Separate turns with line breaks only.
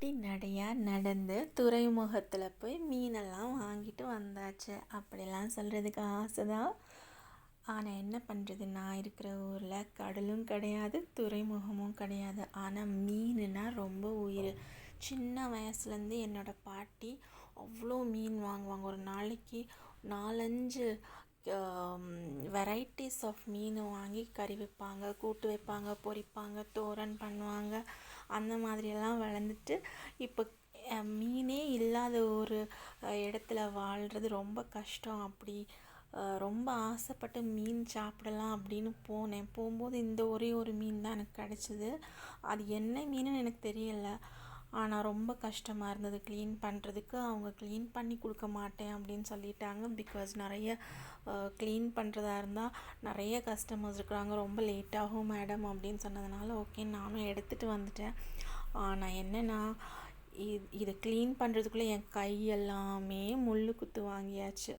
பொட்டி நடையாக நடந்து துறைமுகத்தில் போய் மீனெல்லாம் வாங்கிட்டு வந்தாச்சு. அப்படிலாம் சொல்கிறதுக்கு ஆசை தான். ஆனால் என்ன பண்ணுறது, நான் இருக்கிற ஊரில் கடலும் கிடையாது, துறைமுகமும் கிடையாது. ஆனால் மீனுனா ரொம்ப உயிர். சின்ன வயசுலேருந்து என்னோடய பாட்டி அவ்வளோ மீன் வாங்குவாங்க. ஒரு நாளைக்கு 4-5 வெரைட்டிஸ் ஆஃப் மீன் வாங்கி கறி வைப்பாங்க, கூட்டு வைப்பாங்க, பொரிப்பாங்க, தோரன் பண்ணுவாங்க. அந்த மாதிரியெல்லாம் வளர்ந்துட்டு இப்போ மீனே இல்லாத ஒரு இடத்துல வாழ்கிறது ரொம்ப கஷ்டம். அப்படி ரொம்ப ஆசைப்பட்டு மீன் சாப்பிடலாம் அப்படின்னு போகும்போது இந்த ஒரே ஒரு மீன் தான் எனக்கு கிடச்சிது. அது என்ன மீனுன்னு எனக்கு தெரியலை. ஆனால் ரொம்ப கஷ்டமாக இருந்தது க்ளீன் பண்ணுறதுக்கு. அவங்க க்ளீன் பண்ணி கொடுக்க மாட்டேன் அப்படின்னு சொல்லிட்டாங்க. பிகாஸ் நிறைய க்ளீன் பண்ணுறதா இருந்தால் நிறைய கஸ்டமர்ஸ் இருக்கிறாங்க, ரொம்ப லேட்டாகும் மேடம் அப்படின்னு சொன்னதுனால ஓகே நானும் எடுத்துகிட்டு வந்துட்டேன். ஆனால் என்னென்னா இதை க்ளீன் பண்ணுறதுக்குள்ளே என் கையெல்லாமே முள் குத்து வாங்கியாச்சு.